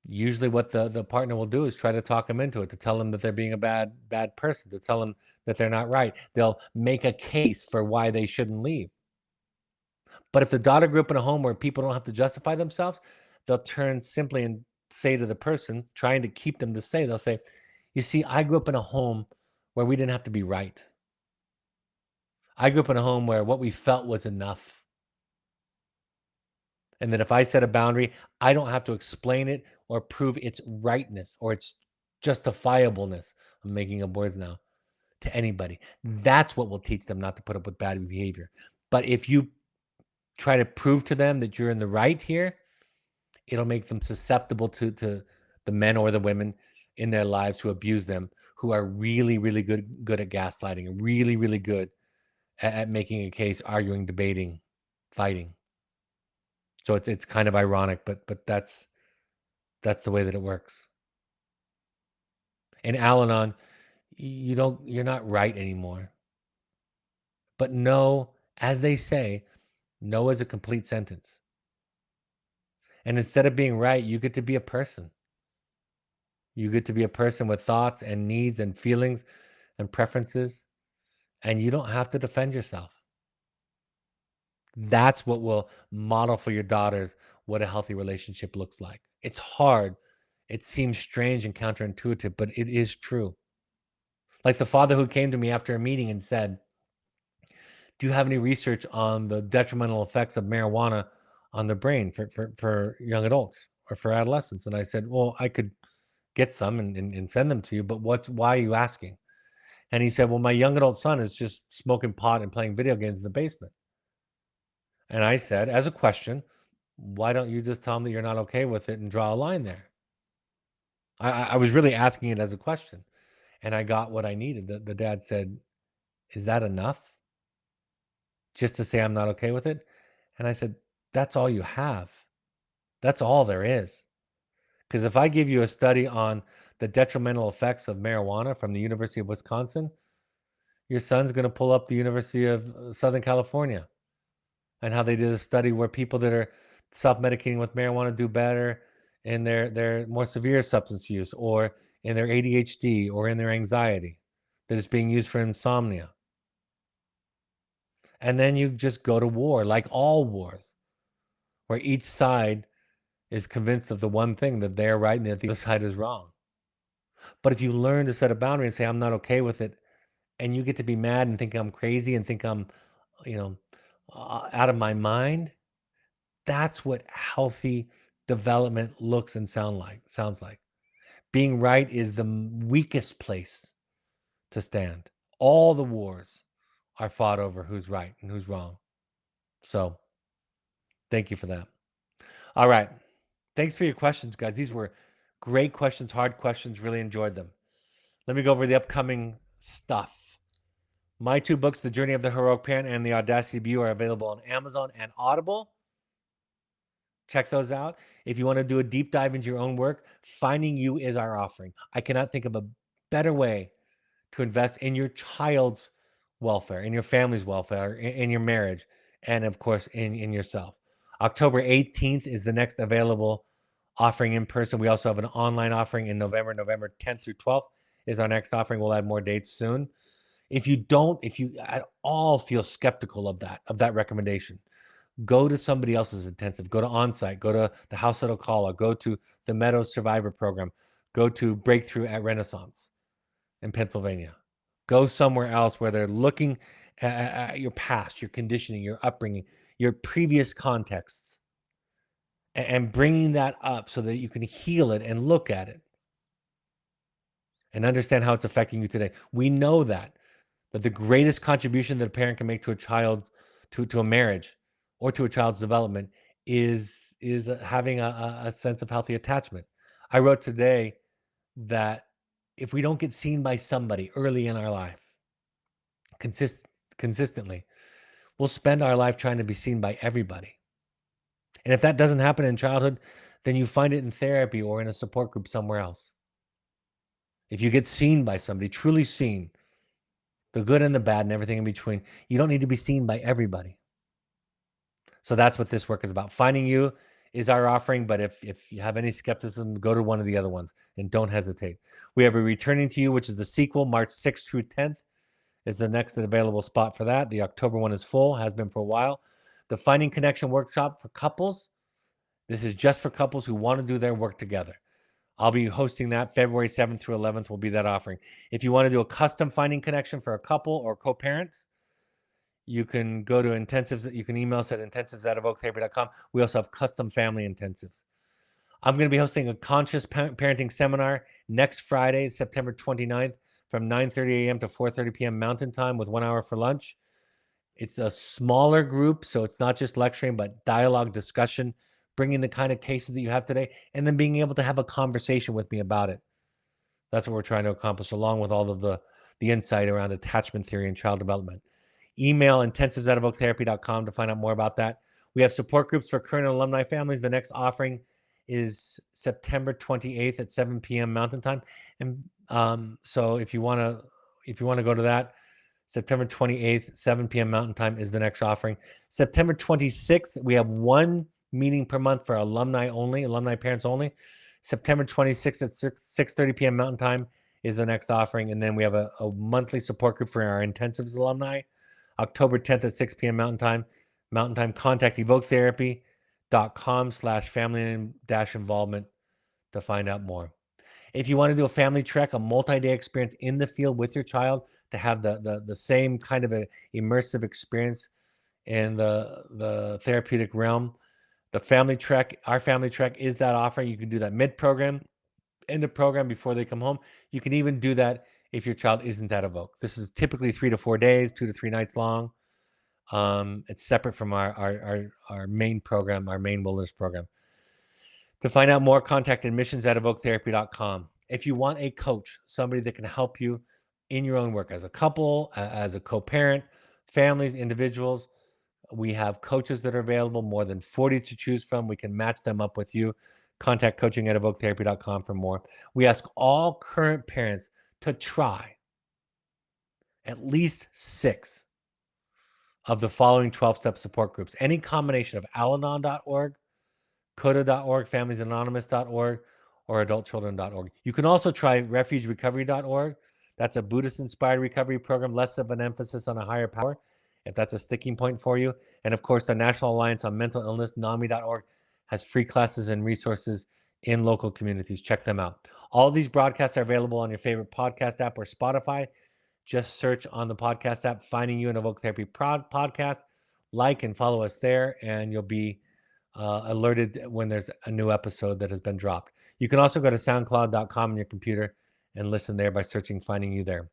[SPEAKER 1] Usually what the partner will do is try to talk them into it, to tell them that they're being a bad person, to tell them that they're not right. They'll make a case for why they shouldn't leave. But if the daughter grew up in a home where people don't have to justify themselves, they'll turn simply and say to the person trying to keep them to stay, they'll say, you see, I grew up in a home where we didn't have to be right. I grew up in a home where what we felt was enough. And that if I set a boundary, I don't have to explain it or prove its rightness or its justifiableness. I'm making up words now to anybody. That's what will teach them not to put up with bad behavior. But if you try to prove to them that you're in the right here, it'll make them susceptible to the men or the women in their lives who abuse them, who are really, really good at gaslighting, and really, really good at making a case, arguing, debating, fighting. So it's kind of ironic, but that's the way that it works. In Al-Anon, you're not right anymore. But know, as they say, No is a complete sentence. And instead of being right, you get to be a person. You get to be a person with thoughts and needs and feelings and preferences, and you don't have to defend yourself. That's what will model for your daughters what a healthy relationship looks like. It's hard. It seems strange and counterintuitive, but it is true. Like the father who came to me after a meeting and said, "Do you have any research on the detrimental effects of marijuana on the brain for young adults or for adolescents?" And I said, "Well, I could get some and send them to you, but why are you asking?" And he said, "Well, my young adult son is just smoking pot and playing video games in the basement." And I said, as a question, "Why don't you just tell him that you're not okay with it and draw a line there?" I was really asking it as a question, and I got what I needed. The dad said, "Is that enough? Just to say I'm not okay with it?" And I said, "That's all you have. That's all there is. Because if I give you a study on the detrimental effects of marijuana from the University of Wisconsin, your son's going to pull up the University of Southern California and how they did a study where people that are self-medicating with marijuana do better in their more severe substance use or in their ADHD or in their anxiety that is being used for insomnia. And then you just go to war, like all wars, where each side is convinced of the one thing that they're right and that the other side is wrong. But if you learn to set a boundary and say, I'm not okay with it, and you get to be mad and think I'm crazy and think I'm, you know, out of my mind, that's what healthy development looks and sounds like. Being right is the weakest place to stand. All the wars are fought over who's right and who's wrong. So thank you for that. All right. Thanks for your questions, guys. These were great questions, hard questions. Really enjoyed them. Let me go over the upcoming stuff. My two books, The Journey of the Heroic Parent and The Audacity of You, are available on Amazon and Audible. Check those out. If you want to do a deep dive into your own work, Finding You is our offering. I cannot think of a better way to invest in your child's welfare, in your family's welfare, in your marriage, and of course, in yourself. October 18th is the next available offering in person. We also have an online offering in November. November 10th through 12th is our next offering. We'll add more dates soon. If you at all feel skeptical of that recommendation, go to somebody else's intensive, go to Onsite, go to the House at Ocala, go to the Meadows Survivor Program, go to Breakthrough at Renaissance in Pennsylvania. Go somewhere else where they're looking at your past, your conditioning, your upbringing, your previous contexts, and bringing that up so that you can heal it and look at it and understand how it's affecting you today. We know that the greatest contribution that a parent can make to a child, to a marriage, or to a child's development is having a sense of healthy attachment. I wrote today that if we don't get seen by somebody early in our life, consist consistently, we'll spend our life trying to be seen by everybody. And if that doesn't happen in childhood, then you find it in therapy or in a support group somewhere else. If you get seen by somebody, truly seen, the good and the bad and everything in between, you don't need to be seen by everybody. So that's what this work is about. Finding You is our offering, but if you have any skepticism, go to one of the other ones and don't hesitate. We have a Returning to You, which is the sequel, March 6th through 10th is the next available spot for that. The October one is full, has been for a while. The Finding Connection workshop for couples. This is just for couples who want to do their work together. I'll be hosting that February 7th through 11th will be that offering. If you want to do a custom Finding Connection for a couple or co-parents, you can go to intensives. You can email us at intensives@evoketherapy.com. We also have custom family intensives. I'm going to be hosting a conscious parenting seminar next Friday, September 29th from 9:30 a.m. to 4:30 p.m. Mountain Time with 1 hour for lunch. It's a smaller group, so it's not just lecturing, but dialogue, discussion, bringing the kind of cases that you have today, and then being able to have a conversation with me about it. That's what we're trying to accomplish, along with all of the insight around attachment theory and child development. Email intensives@evoketherapy.com to find out more about that. We have support groups for current alumni families. The next offering is September 28th at 7 p.m. Mountain Time. And so if you want to go to that, September 28th, 7 p.m. Mountain Time is the next offering. September 26th, we have one meeting per month for alumni only, alumni parents only. September 26th at 6:30 p.m. Mountain Time is the next offering. And then we have a monthly support group for our intensives alumni. October 10th at 6 p.m. Mountain Time. Mountain Time, contact evoketherapy.com/family-involvement to find out more. If you want to do a family trek, a multi-day experience in the field with your child to have the same kind of a immersive experience in the therapeutic realm, the family trek, our family trek is that offering. You can do that mid-program, end of program, before they come home. You can even do that if your child isn't at Evoke. This is typically 3 to 4 days, 2 to 3 nights long. It's separate from our main program, our main wilderness program. To find out more, contact admissions@evoketherapy.com. If you want a coach, somebody that can help you in your own work as a couple, as a co-parent, families, individuals, we have coaches that are available, more than 40 to choose from. We can match them up with you. Contact coaching@evoketherapy.com for more. We ask all current parents to try at least 6 of the following 12-step support groups. Any combination of Al-Anon.org, CODA.org, FamiliesAnonymous.org, or AdultChildren.org. You can also try RefugeRecovery.org. That's a Buddhist-inspired recovery program, less of an emphasis on a higher power, if that's a sticking point for you. And of course, the National Alliance on Mental Illness, NAMI.org, has free classes and resources in local communities. Check them out. All these broadcasts are available on your favorite podcast app or Spotify. Just search on the podcast app, Finding You, an Evoke Therapy podcast. Like and follow us there, and you'll be alerted when there's a new episode that has been dropped. You can also go to soundcloud.com on your computer and listen there by searching Finding You there.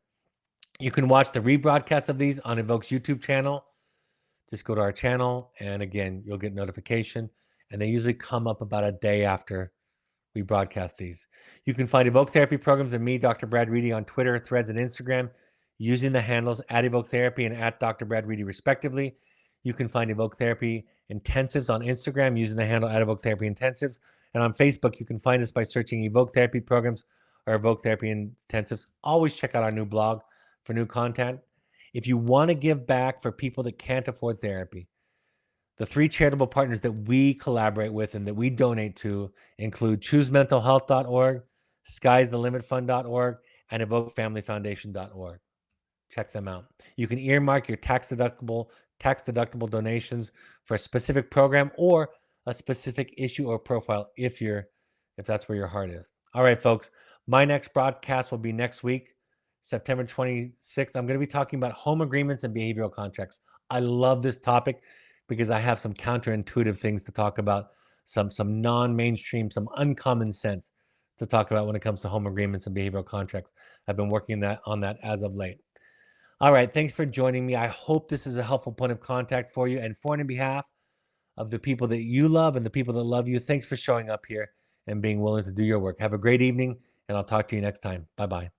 [SPEAKER 1] You can watch the rebroadcast of these on Evoke's YouTube channel. Just go to our channel, and again, you'll get notification, and they usually come up about a day after we broadcast these. You can find Evoke Therapy programs and me, Dr. Brad Reedy, on Twitter, Threads, and Instagram using the handles @EvokeTherapy and @Dr. Brad Reedy, respectively. You can find Evoke Therapy Intensives on Instagram using the handle @Evoke Therapy Intensives. And on Facebook, you can find us by searching Evoke Therapy Programs or Evoke Therapy Intensives. Always check out our new blog for new content. If you want to give back for people that can't afford therapy, the 3 charitable partners that we collaborate with and that we donate to include ChooseMentalHealth.org, Sky'sTheLimitFund.org, and EvokeFamilyFoundation.org. Check them out. You can earmark your tax deductible donations for a specific program or a specific issue or profile if that's where your heart is. All right, folks. My next broadcast will be next week, September 26th. I'm going to be talking about home agreements and behavioral contracts. I love this topic because I have some counterintuitive things to talk about, some non-mainstream, some uncommon sense to talk about when it comes to home agreements and behavioral contracts. I've been working on that as of late. All right, thanks for joining me. I hope this is a helpful point of contact for you, and for and in behalf of the people that you love and the people that love you, thanks for showing up here and being willing to do your work. Have a great evening, and I'll talk to you next time. Bye-bye.